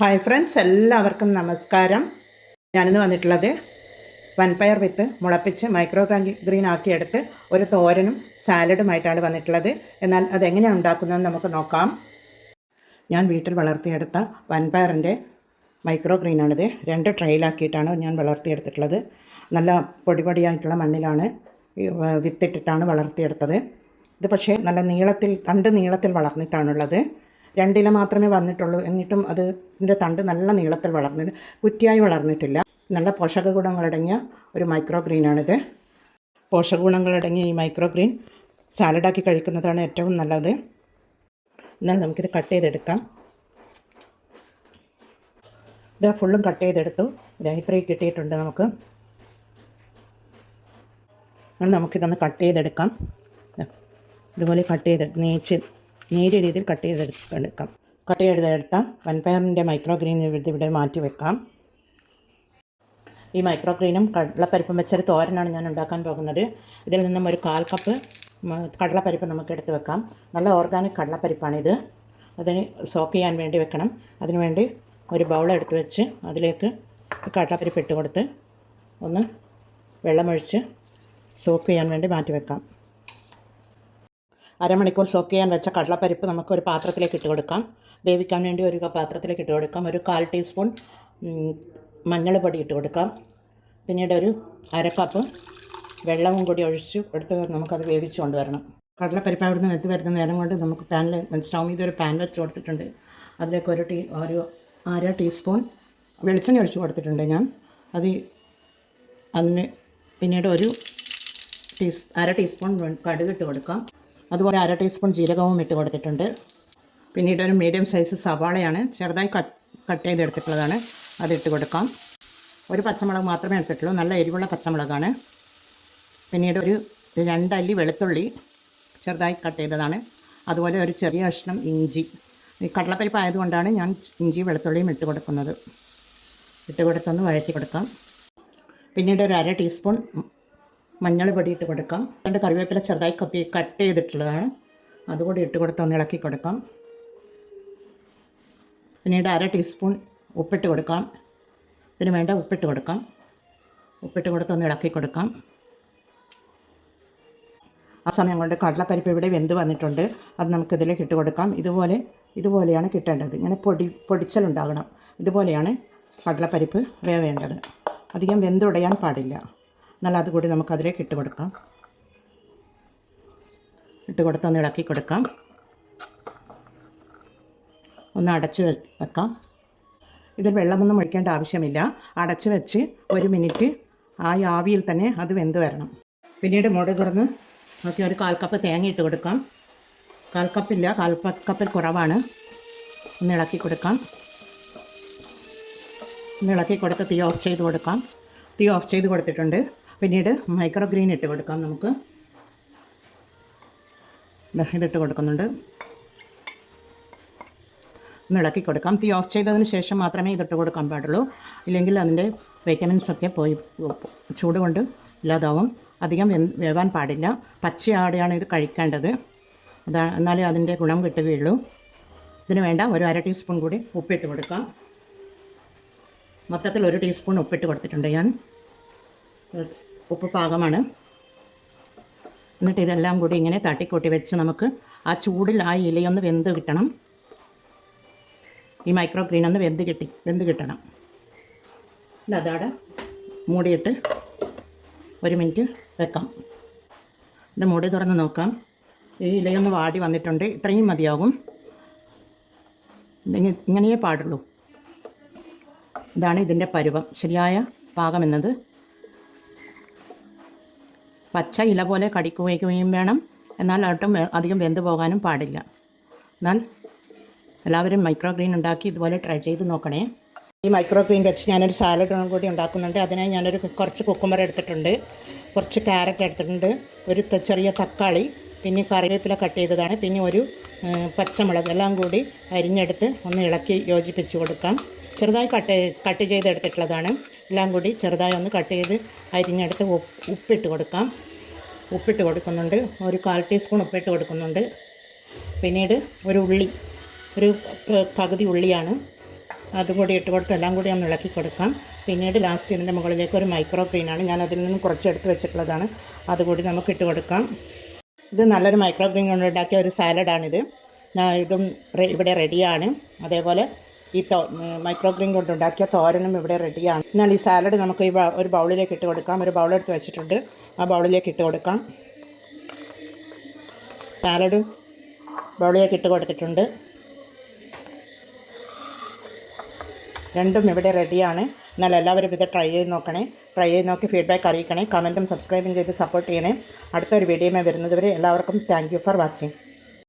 Hi friends, എല്ലാവർക്കും നമസ്കാരം. ഞാനിന്ന് വന്നിട്ടുള്ളത് വൻപയർ വിത്ത് മുളപ്പിച്ച് മൈക്രോ ഗ്രീൻ ആക്കിയെടുത്ത് ഒരു തോരനും സാലഡുമായിട്ടാണ് വന്നിട്ടുള്ളത്. എന്നാൽ അതെങ്ങനെയാണ് ഉണ്ടാക്കുന്നതെന്ന് നമുക്ക് നോക്കാം. ഞാൻ വീട്ടിൽ വളർത്തിയെടുത്ത വൻപയറിൻ്റെ മൈക്രോ ഗ്രീനാണിത്. 2 ട്രെയിലാക്കിയിട്ടാണ് ഞാൻ വളർത്തിയെടുത്തിട്ടുള്ളത്. നല്ല പൊടിയായിട്ടുള്ള മണ്ണിലാണ് വിത്തിട്ടിട്ടാണ് വളർത്തിയെടുത്തത്. ഇത് പക്ഷേ നല്ല നീളത്തിൽ വളർന്നിട്ടാണുള്ളത്. 2 ഇല മാത്രമേ വന്നിട്ടുള്ളൂ. എന്നിട്ടും അതിൻ്റെ തണ്ട് നല്ല നീളത്തിൽ വളർന്നത്, കുറ്റിയായി വളർന്നിട്ടില്ല. നല്ല പോഷക ഗുണങ്ങളടങ്ങിയ ഒരു മൈക്രോ ഗ്രീനാണിത്. പോഷക ഗുണങ്ങളടങ്ങിയ ഈ മൈക്രോ ഗ്രീൻ സാലഡാക്കി കഴിക്കുന്നതാണ് ഏറ്റവും നല്ലത്. എന്നാൽ നമുക്കിത് കട്ട് ചെയ്തെടുക്കാം. ഇത് ഫുള്ളും കട്ട് ചെയ്തെടുത്തു. ഇത്രയും കിട്ടിയിട്ടുണ്ട് നമുക്ക്. നമുക്കിതൊന്ന് കട്ട് ചെയ്തെടുക്കാം. ഇതുപോലെ കട്ട് ചെയ്ത് നേരിയ രീതിയിൽ കട്ട് ചെയ്തെടുക്കാം. കട്ട് ചെയ്തെടുത്ത വൻപയറിൻ്റെ മൈക്രോ ഗ്രീൻ ഇവിടെ മാറ്റി വെക്കാം. ഈ മൈക്രോ ഗ്രീനും കടലപ്പരിപ്പും വെച്ചൊരു തോരനാണ് ഞാൻ ഉണ്ടാക്കാൻ പോകുന്നത്. ഇതിൽ നിന്നും ഒരു 1/4 കപ്പ് കടലപ്പരിപ്പ് നമുക്ക് എടുത്ത് വെക്കാം. നല്ല ഓർഗാനിക് കടലപ്പരിപ്പാണിത്. അതിന് സോക്ക് ചെയ്യാൻ വേണ്ടി വെക്കണം. അതിനുവേണ്ടി ഒരു ബൗൾ എടുത്ത് വെച്ച് അതിലേക്ക് കടലപ്പരിപ്പ് ഇട്ട് കൊടുത്ത് ഒന്ന് വെള്ളമൊഴിച്ച് സോക്ക് ചെയ്യാൻ വേണ്ടി മാറ്റി വെക്കാം. അരമണിക്കൂർ സോക്ക് ചെയ്യാൻ വെച്ച കടലപ്പരിപ്പ് നമുക്ക് ഒരു പാത്രത്തിലേക്ക് ഇട്ട് കൊടുക്കാം. വേവിക്കാൻ വേണ്ടി ഒരു പാത്രത്തിലേക്ക് ഇട്ട് കൊടുക്കാം. ഒരു 1/4 ടീസ്പൂൺ മഞ്ഞൾ പൊടി ഇട്ട് കൊടുക്കാം. പിന്നീട് ഒരു 1/2 കപ്പ് വെള്ളവും കൂടി ഒഴിച്ച് എടുത്ത് നമുക്കത് വേവിച്ച് കൊണ്ടുവരണം. കടലപ്പരിപ്പ് അവിടുന്ന് വെന്ത് വരുന്ന നേരം കൊണ്ട് നമുക്ക് സ്റ്റൗ ചെയ്ത് ഒരു പാൻ വെച്ച് കൊടുത്തിട്ടുണ്ട്. അതിലേക്ക് ഒരു 1/2 ടീസ്പൂൺ വെളിച്ചെണ്ണ ഒഴിച്ച് കൊടുത്തിട്ടുണ്ട് ഞാൻ. അതിന് പിന്നീട് ഒരു 1/2 ടീസ്പൂൺ കടുക് ഇട്ട് കൊടുക്കാം. അതുപോലെ 1/2 ടീസ്പൂൺ ജീരകവും ഇട്ട് കൊടുത്തിട്ടുണ്ട്. പിന്നീട് ഒരു മീഡിയം സൈസ് സവാളയാണ് ചെറുതായി കട്ട് ചെയ്തെടുത്തിട്ടുള്ളതാണ്, അതിട്ട് കൊടുക്കാം. ഒരു പച്ചമുളക് മാത്രമേ എടുത്തിട്ടുള്ളൂ, നല്ല എരിവുള്ള പച്ചമുളകാണ്. പിന്നീട് ഒരു 2 അല്ലി വെളുത്തുള്ളി ചെറുതായി കട്ട് ചെയ്തതാണ്. അതുപോലെ ഒരു ചെറിയ കഷ്ണം ഇഞ്ചി. ഈ കടലപ്പരിപ്പ് ആയതുകൊണ്ടാണ് ഞാൻ ഇഞ്ചി വെളുത്തുള്ളിയും ഇട്ട് കൊടുക്കുന്നത്. ഇട്ട് കൊടുത്തൊന്ന് വഴറ്റി കൊടുക്കാം. പിന്നീട് ഒരു 1/2 ടീസ്പൂൺ മഞ്ഞൾ പൊടി ഇട്ട് കൊടുക്കാം. 2 കറിവേപ്പില ചെറുതായി കട്ട് ചെയ്തിട്ടുള്ളതാണ്, അതുകൂടി ഇട്ട് കൊടുത്തൊന്ന് ഇളക്കി കൊടുക്കാം. പിന്നീട് 1/2 ടീസ്പൂൺ ഉപ്പിട്ട് കൊടുക്കാം. ഇതിന് വേണ്ട ഉപ്പിട്ട് കൊടുക്കാം. ഉപ്പിട്ട് കൊടുത്തൊന്ന് ഇളക്കി കൊടുക്കാം. ആ സമയം കൊണ്ട് കടലപ്പരിപ്പ് ഇവിടെ വെന്ത് വന്നിട്ടുണ്ട്. അത് നമുക്കിതിലേക്ക് ഇട്ട് കൊടുക്കാം. ഇതുപോലെയാണ് കിട്ടേണ്ടത്. ഇങ്ങനെ പൊടിച്ചലുണ്ടാകണം. ഇതുപോലെയാണ് കടലപ്പരിപ്പ് വേവേണ്ടത്. അധികം വെന്തുടയാൻ പാടില്ല. എന്നാൽ അതുകൂടി നമുക്കതിലേക്ക് ഇട്ട് കൊടുക്കാം. ഇട്ട് കൊടുത്തൊന്ന് ഇളക്കി കൊടുക്കാം. ഒന്ന് അടച്ച് വെക്കാം. ഇതിൽ വെള്ളമൊന്നും ഒഴിക്കേണ്ട ആവശ്യമില്ല. അടച്ച് വെച്ച് 1 മിനിറ്റ് ആ ആവിയിൽ തന്നെ അത് വെന്ത് വരണം. പിന്നീട് മൂടി തുറന്ന് നോക്കി ഒരു 1/4 കപ്പ് തേങ്ങ ഇട്ട് കൊടുക്കാം. 1/4 കപ്പില്ല, 1/4 കപ്പിൽ കുറവാണ്. ഒന്ന് ഇളക്കി കൊടുക്കാം. ഒന്ന് ഇളക്കി കൊടുത്ത് തീ ഓഫ് ചെയ്ത് കൊടുക്കാം. തീ ഓഫ് ചെയ്ത് കൊടുത്തിട്ടുണ്ട്. പിന്നീട് മൈക്രോ ഗ്രീൻ ഇട്ട് കൊടുക്കാം. നമുക്ക് ഇതിട്ട് കൊടുക്കുന്നുണ്ട്. ഒന്ന് ഇളക്കി കൊടുക്കാം. തീ ഓഫ് ചെയ്തതിന് ശേഷം മാത്രമേ ഇതിട്ട് കൊടുക്കാൻ പാടുള്ളൂ. ഇല്ലെങ്കിൽ അതിൻ്റെ വൈറ്റമിൻസൊക്കെ പോയി ചൂട് കൊണ്ട് ഇല്ലാതാവും. അധികം വേവാൻ പാടില്ല. പച്ചയാടെയാണ് ഇത് കഴിക്കേണ്ടത്. എന്നാലേ അതിൻ്റെ ഗുണം കിട്ടുകയുള്ളൂ. ഇതിന് വേണ്ട ഒരു 1/2 ടീസ്പൂൺ കൂടി ഉപ്പിട്ട് കൊടുക്കാം. മൊത്തത്തിൽ 1 ടീസ്പൂൺ ഉപ്പിട്ട് കൊടുത്തിട്ടുണ്ട് ഞാൻ. ഉപ്പ് പാകമാണ്. എന്നിട്ട് ഇതെല്ലാം കൂടി ഇങ്ങനെ തട്ടിക്കൂട്ടി വെച്ച് നമുക്ക് ആ ചൂടിൽ ആ ഇലയൊന്ന് വെന്ത് കിട്ടണം. ഈ മൈക്രോ ഗ്രീൻ ഒന്ന് വെന്ത് കിട്ടണം. അതവിടെ മൂടിയിട്ട് 1 മിനിറ്റ് വെക്കാം. ഇത് മൂടി തുറന്ന് നോക്കാം. ഈ ഇലയൊന്ന് വാടി വന്നിട്ടുണ്ട്. ഇത്രയും മതിയാകും. ഇങ്ങനെയേ പാടുള്ളൂ. ഇതാണ് ഇതിൻ്റെ പരുവം, ശരിയായ പാകം എന്നത്. പച്ച ഇല പോലെ കടിക്കുകയും വേണം. എന്നാൽ ഒട്ടും അധികം വെന്ത് പോകാനും പാടില്ല. എന്നാൽ എല്ലാവരും മൈക്രോ ഗ്രീൻ ഉണ്ടാക്കി ഇതുപോലെ ട്രൈ ചെയ്ത് നോക്കണേ. ഈ മൈക്രോ ഗ്രീൻ വെച്ച് ഞാനൊരു സാലഡ് കൂടി ഉണ്ടാക്കുന്നുണ്ട്. അതിനായി ഞാനൊരു കുറച്ച് കുക്കുംബർ എടുത്തിട്ടുണ്ട്, കുറച്ച് ക്യാരറ്റ് എടുത്തിട്ടുണ്ട്, ഒരു ചെറിയ തക്കാളി, പിന്നെ കറിവേപ്പില കട്ട് ചെയ്തതാണ്, പിന്നെ ഒരു പച്ചമുളക് എല്ലാം കൂടി അരിഞ്ഞെടുത്ത് ഒന്ന് ഇളക്കി യോജിപ്പിച്ച് കൊടുക്കാം. ചെറുതായി കട്ട് ചെയ്തെടുത്തിട്ടുള്ളതാണ്. എല്ലാം കൂടി ചെറുതായി ഒന്ന് കട്ട് ചെയ്ത് അരിഞ്ഞെടുത്ത് ഉപ്പിട്ട് കൊടുക്കാം. ഉപ്പിട്ട് കൊടുക്കുന്നുണ്ട്. ഒരു 1/4 ടീസ്പൂൺ ഉപ്പിട്ട് കൊടുക്കുന്നുണ്ട്. പിന്നീട് ഒരു പകുതി ഉള്ളിയാണ് അതും കൂടി ഇട്ട് കൊടുത്ത് എല്ലാം കൂടി ഒന്ന് ഇളക്കി കൊടുക്കാം. പിന്നീട് ലാസ്റ്റ് ഇതിൻ്റെ മുകളിലേക്ക് ഒരു മൈക്രോ ഗ്രീനാണ്, ഞാൻ അതിൽ നിന്നും കുറച്ച് എടുത്ത് വെച്ചിട്ടുള്ളതാണ്, അതുകൂടി നമുക്ക് ഇട്ട് കൊടുക്കാം. ഇത് നല്ലൊരു മൈക്രോ ഗ്രീൻ കൊണ്ട് ഉണ്ടാക്കിയ ഒരു സാലഡാണിത്. ഇതും ഇവിടെ റെഡിയാണ്. അതേപോലെ ഈ മൈക്രോ ഗ്രീൻ കൊണ്ടുണ്ടാക്കിയ തോരനും ഇവിടെ റെഡിയാണ്. എന്നാൽ ഈ സാലഡ് നമുക്ക് ഒരു ബൗളിലേക്ക് ഇട്ട് കൊടുക്കാം. ഒരു ബൗളെടുത്ത് വെച്ചിട്ടുണ്ട്, ആ ബൗളിലേക്ക് ഇട്ട് കൊടുക്കാം. സാലഡും ബൗളിലേക്ക് ഇട്ട് കൊടുത്തിട്ടുണ്ട്. രണ്ടും ഇവിടെ റെഡിയാണ്. എന്നാൽ എല്ലാവരും ഇത് ട്രൈ ചെയ്ത് നോക്കണേ. ട്രൈ ചെയ്ത് നോക്കി ഫീഡ്ബാക്ക് അറിയിക്കണേ. കമൻറ്റും സബ്സ്ക്രൈബും ചെയ്ത് സപ്പോർട്ട് ചെയ്യണേ. അടുത്തൊരു വീഡിയോയുമായി വരുന്നതുവരെ എല്ലാവർക്കും താങ്ക് യു ഫോർ വാച്ചിങ്.